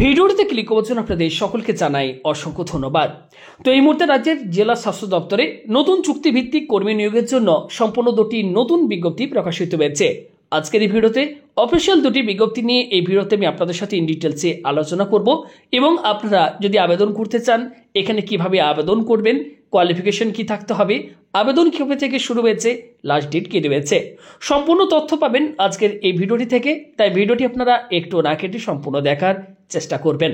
ভিডিওটিতে ক্লিক করার জন্য আপনাদের সকলকে জানাই অসংখ্য ধন্যবাদ। তো এই মুহূর্তে রাজ্যের জেলা স্বাস্থ্য দপ্তরে নতুন চুক্তিভিত্তিক কর্মী নিয়োগের জন্য সম্পূর্ণ দুটি নতুন বিজ্ঞপ্তি প্রকাশিত হয়েছে। আজকের এই ভিডিওতে অফিসিয়াল দুটি বিজ্ঞপ্তি নিয়ে এই ভিডিওতে আমি আপনাদের সাথে ইন ডিটেলসে আলোচনা করব এবং আপনারা যদি আবেদন করতে চান এখানে কিভাবে আবেদন করবেন, কোয়ালিফিকেশন কি থাকতে হবে, আবেদন কবে থেকে শুরু হয়েছে, লাস্ট ডেট কি রয়েছে, সম্পূর্ণ তথ্য পাবেন আজকের এই ভিডিওটি থেকে। তাই ভিডিওটি আপনারা একটু না কেটে সম্পূর্ণ দেখার চেষ্টা করবেন।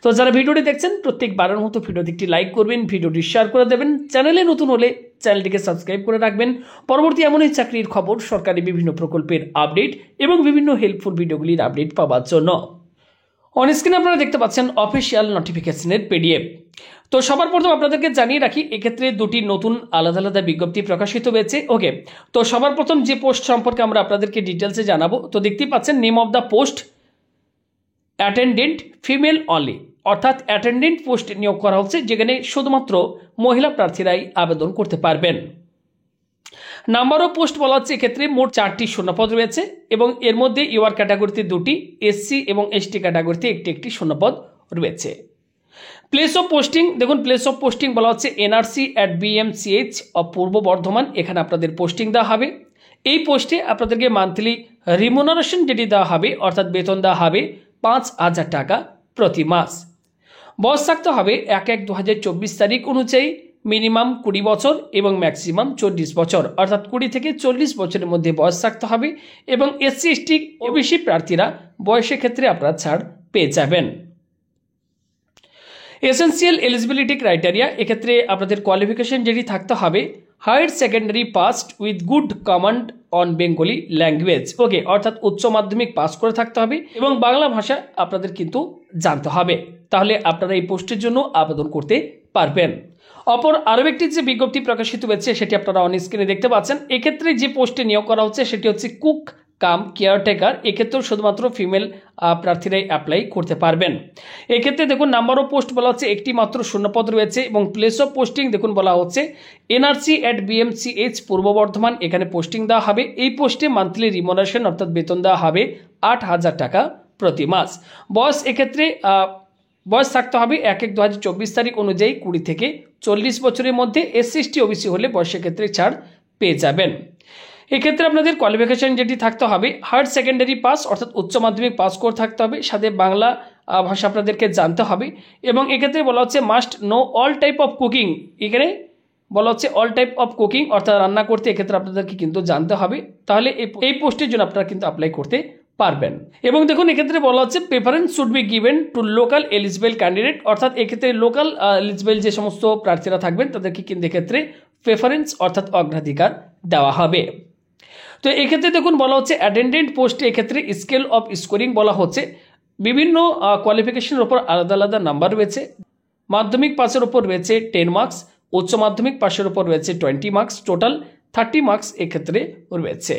তো যারা ভিডিওটি দেখছেন প্রত্যেকবারের মতো ভিডিওটি একটি লাইক করবেন, ভিডিওটি শেয়ার করে দেবেন, চ্যানেলে নতুন হলে চ্যানেলটিকে সাবস্ক্রাইব করে রাখবেন পরবর্তী এমনই চাকরির খবর, সরকারি বিভিন্ন প্রকল্পের আপডেট এবং বিভিন্ন হেল্পফুল ভিডিওগুলির আপডেট পাওয়ার জন্য। অন স্ক্রিনে আপনারা দেখতে পাচ্ছেন অফিসিয়াল নোটিফিকেশনের পিডিএফ। তো সবার প্রথম আপনাদেরকে জানিয়ে রাখি এক্ষেত্রে দুটি নতুন আলাদা আলাদা বিজ্ঞপ্তি প্রকাশিত হয়েছে। ওকে, তো সবার প্রথম যে পোস্ট সম্পর্কে আমরা আপনাদেরকে ডিটেলসে জানাবো, তো দেখতেই পাচ্ছেন name of the post attendant female only, অর্থাৎ অ্যাটেন্ডেন্ট পোস্ট নিয়োগ করা হচ্ছে যেখানে শুধুমাত্র মহিলা প্রার্থীরাই আবেদন করতে পারবেন। নাম্বার অফ পোস্ট বলা হচ্ছে এক্ষেত্রে মোট 4টি শূন্যপদ রয়েছে এবং এর মধ্যে ইউআর ক্যাটাগরিতে 2টি, এসসি এবং এসটি ক্যাটাগরিতে একটি শূন্যপদ রয়েছে। প্লেস অফ পোস্টিং দেখুন, প্লেস অফ পোস্টিং বলা হচ্ছে এনআরসি অ্যাট বিএমসিএইচ অফ পূর্ব বর্ধমান, এখানে আপনাদের পোস্টিং দেওয়া হবে। এই পোস্টে আপনাদেরকে মান্থলি রিমুনারেশন যেটি দেওয়া হবে অর্থাৎ বেতন দেওয়া হবে 5,000 টাকা প্রতি মাস। বয়স থাকতে হবে 1/1/2024 তারিখ অনুযায়ী মিনিমাম 20 বছর এবং ম্যাক্সিমাম 40 বছর, অর্থাৎ 20 থেকে 40 বছরের মধ্যে বয়স থাকতে হবে এবং এসসি এসটি ওবিসি প্রার্থীরা বয়সের ক্ষেত্রে আপনারা ছাড় পেয়ে যাবেন। এসেন্সিয়াল এলিজিবিলিটি ক্রাইটেরিয়া, এক্ষেত্রে আপনাদের কোয়ালিফিকেশন যেটি থাকতে হবে higher secondary passed with good command on Bengali language. Okay, অর্থাৎ উচ্চ মাধ্যমিক পাস করে থাকতে হবে এবং বাংলা ভাষা আপনাদের কিন্তু জানতে হবে, তাহলে আপনারা এই পোস্টের জন্য আবেদন করতে পারবেন। অপর আরও একটি যে বিজ্ঞপ্তি প্রকাশিত হয়েছে সেটি আপনারা অন স্ক্রিনে দেখতে পাচ্ছেন। এক্ষেত্রে যে পোস্টে নিয়োগ করা হচ্ছে সেটি হচ্ছে কুক কাম কেয়ারটেকার, এক্ষেত্রেও শুধুমাত্র ফিমেল প্রার্থীরাই অ্যাপ্লাই করতে পারবেন। এক্ষেত্রে দেখুন নাম্বার অফ পোস্ট বলা হচ্ছে একটি মাত্র শূন্যপদ রয়েছে এবং প্লেস অফ পোস্টিং দেখুন বলা হচ্ছে এনআরসি অ্যাট বিএমসিএইচ পূর্ব বর্ধমান, এখানে পোস্টিং দেওয়া হবে। এই পোস্টে মান্থলি রিমুনারেশন অর্থাৎ বেতন দেওয়া হবে 8,000 টাকা প্রতি মাস। বয়স এক্ষেত্রে বয়স থাকতে হবে 1/1/2024 তারিখ অনুযায়ী 20 থেকে 40 বছরের মধ্যে। এসসি এসটি ওবিসি হলে বয়সের ক্ষেত্রে ছাড় পেয়ে যাবেন। এক্ষেত্রে আপনাদের কোয়ালিফিকেশন যেটি থাকতে হবে হায়ার সেকেন্ডারি পাস অর্থাৎ উচ্চ মাধ্যমিক পাস করে থাকতে হবে, সাথে বাংলা ভাষা আপনাদেরকে জানতে হবে এবং এক্ষেত্রে বলা হচ্ছে must know all type of cooking, এখানে বলা হচ্ছে অল টাইপ অফ কুকিং অর্থাৎ রান্না করতে এক্ষেত্রে আপনাদেরকে কিন্তু জানতে হবে, তাহলে এই পোস্টের জন্য আপনারা কিন্তু অ্যাপ্লাই করতে পারবেন। এবং দেখুন এক্ষেত্রে বলা হচ্ছে preference should be given to local eligible candidate, অর্থাৎ এক্ষেত্রে লোকাল এলিজিবল যে সমস্ত প্রার্থীরা থাকবেন তাদেরকে কিন্তু এক্ষেত্রে প্রেফারেন্স অর্থাৎ অগ্রাধিকার দেওয়া হবে। তো এক্ষেত্রে দেখুন বলা হচ্ছে অ্যাটেন্ডেন্ট পোস্টে এক্ষেত্রে স্কেল অফ স্কোরিং বলা হচ্ছে বিভিন্ন কোয়ালিফিকেশনের ওপর আলাদা আলাদা নাম্বার রয়েছে। মাধ্যমিক পাসের ওপর রয়েছে 10 মার্কস, উচ্চ মাধ্যমিক পাসের ওপর রয়েছে 20 মার্কস, টোটাল 30 মার্কস এক্ষেত্রে রয়েছে।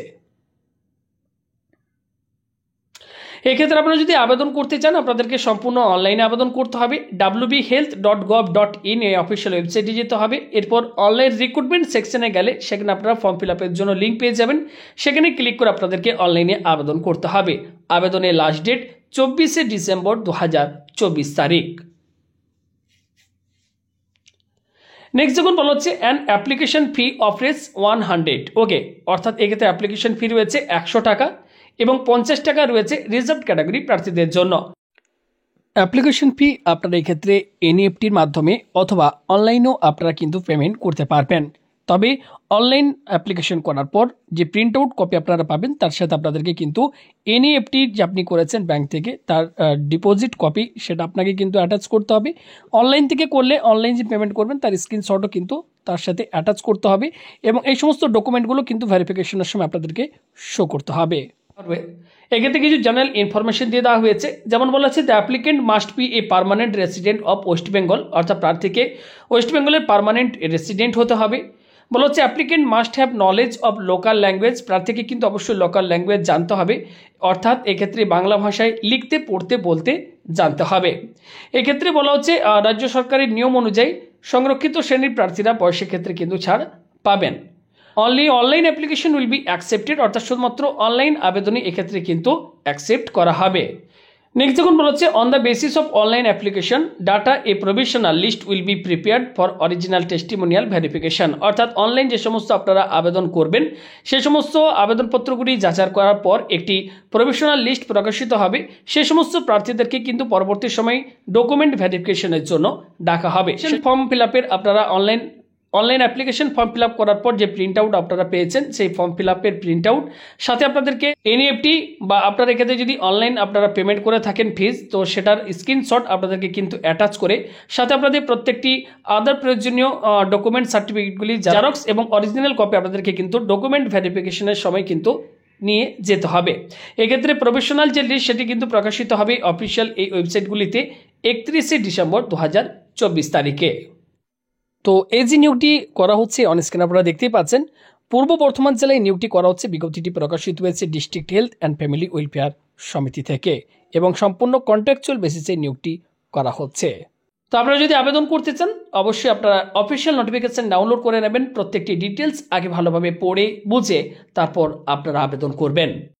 এক্ষেত্রে আপনারা যদি আবেদন করতে চান আপনাদেরকে সম্পূর্ণ অনলাইনে আবেদন করতে হবে। wbhealth.gov.in এই অফিসিয়াল ওয়েবসাইটে যেতে হবে। এরপর অনলাইন রিক্রুটমেন্ট সেকশনে গেলে সেখানে আপনারা ফর্ম ফিল আপের জন্য লিঙ্ক পেয়ে যাবেন, সেখানে ক্লিক করে আপনাদেরকে অনলাইনে আবেদন করতে হবে। আবেদনের লাস্ট ডেট 24শে ডিসেম্বর 2024 তারিখ। নেক্সট যখন বলা হচ্ছে an application fee of race 100, ওকে, অর্থাৎ এক্ষেত্রে অ্যাপ্লিকেশন ফি রয়েছে 100 টাকা এবং 50 টাকা রয়েছে রিজার্ভ ক্যাটাগরি প্রার্থীদের জন্য। অ্যাপ্লিকেশন ফি আপনারা এক্ষেত্রে এনইএফটির মাধ্যমে অথবা অনলাইনেও আপনারা কিন্তু পেমেন্ট করতে পারবেন, তবে অনলাইন অ্যাপ্লিকেশন করার পর যে প্রিন্ট আউট কপি আপনারা পাবেন তার সাথে আপনাদেরকে কিন্তু এনইএফটি যে আপনি করেছেন ব্যাংক থেকে তার ডিপোজিট কপি সেটা আপনাকে কিন্তু অ্যাটাচ করতে হবে। অনলাইন থেকে করলে অনলাইন যে পেমেন্ট করবেন তার স্ক্রিনশটও কিন্তু তার সাথে অ্যাটাচ করতে হবে এবং এই সমস্ত ডকুমেন্টগুলো কিন্তু ভেরিফিকেশনের সময় আপনাদেরকে শো করতে হবে। এক্ষেত্রে কিছু জেনারেল ইনফরমেশন দিয়ে দেওয়া হয়েছে, যেমন বলা হচ্ছে the applicant must B a permanent resident of West Bengal, অর্থাৎ প্রার্থীকে ওয়েস্ট বেঙ্গলের পার্মানেন্ট রেসিডেন্ট হতে হবে। বলা হচ্ছে applicant must have knowledge of local language, প্রার্থীকে কিন্তু অবশ্যই লোকাল ল্যাঙ্গুয়েজ জানতে হবে, অর্থাৎ এক্ষেত্রে বাংলা ভাষায় লিখতে পড়তে বলতে জানতে হবে। এক্ষেত্রে বলা হচ্ছে রাজ্য সরকারের নিয়ম অনুযায়ী সংরক্ষিত শ্রেণীর প্রার্থীরা বয়সের ক্ষেত্রে কিন্তু ছাড় পাবেন। Only online application will be accepted, অর্থাৎ শুধুমাত্র অনলাইন আবেদনই এক্ষেত্রে কিন্তু অ্যাকসেপ্ট করা হবে। নেক্সট যখন বলা হচ্ছে on the basis of online application data a provisional list will be prepared for original testimonial verification, অর্থাৎ অনলাইন যে সমস্ত আপনারা আবেদন করবেন সে সমস্ত আবেদনপত্রগুলি যাচাই করার পর একটি প্রভিশনাল লিস্ট প্রকাশিত হবে। সে সমস্ত প্রার্থীদেরকে কিন্তু পরবর্তী সময় ডকুমেন্ট ভেরিফিকেশনের জন্য ডাকা হবে। ফর্ম ফিল আপের আপনারা online application form fill up করার পর যে প্রিন্ট আউট আপনারা পেয়েছেন সেই ফর্ম ফিল আপের প্রিন্ট আউট সাথে আপনাদেরকে এনইএফটি বা আপনার এক্ষেত্রে যদি অনলাইন আপনারা পেমেন্ট করে থাকেন ফিজ, তো সেটার স্ক্রিনশট আপনাদেরকে কিন্তু অ্যাটাচ করে সাথে আপনাদের প্রত্যেকটি আদার প্রয়োজনীয় ডকুমেন্ট সার্টিফিকেটগুলি জেরক্স এবং অরিজিনাল কপি আপনাদেরকে কিন্তু ডকুমেন্ট ভেরিফিকেশনের সময় কিন্তু নিয়ে যেতে হবে। এক্ষেত্রে প্রফেশনাল যে লিস্ট সেটি কিন্তু প্রকাশিত হবে অফিসিয়াল এই ওয়েবসাইটগুলিতে 31শে ডিসেম্বর 2024 তারিখে। তো এই যে নিয়োগটি করা হচ্ছে অন স্ক্রিন আপনারা দেখতেই পাচ্ছেন, পূর্ব বর্ধমান জেলায় নিয়োগটি করা হচ্ছে। বিজ্ঞপ্তিটি প্রকাশিত হয়েছে district health and family welfare সমিতি থেকে এবং সম্পূর্ণ কন্ট্রাকচুয়াল বেসিসে নিয়োগটি করা হচ্ছে। তো আপনারা যদি আবেদন করতে চান অবশ্যই আপনারা অফিসিয়াল নোটিফিকেশন ডাউনলোড করে নেবেন, প্রত্যেকটি ডিটেলস আগে ভালোভাবে পড়ে বুঝে তারপর আপনারা আবেদন করবেন।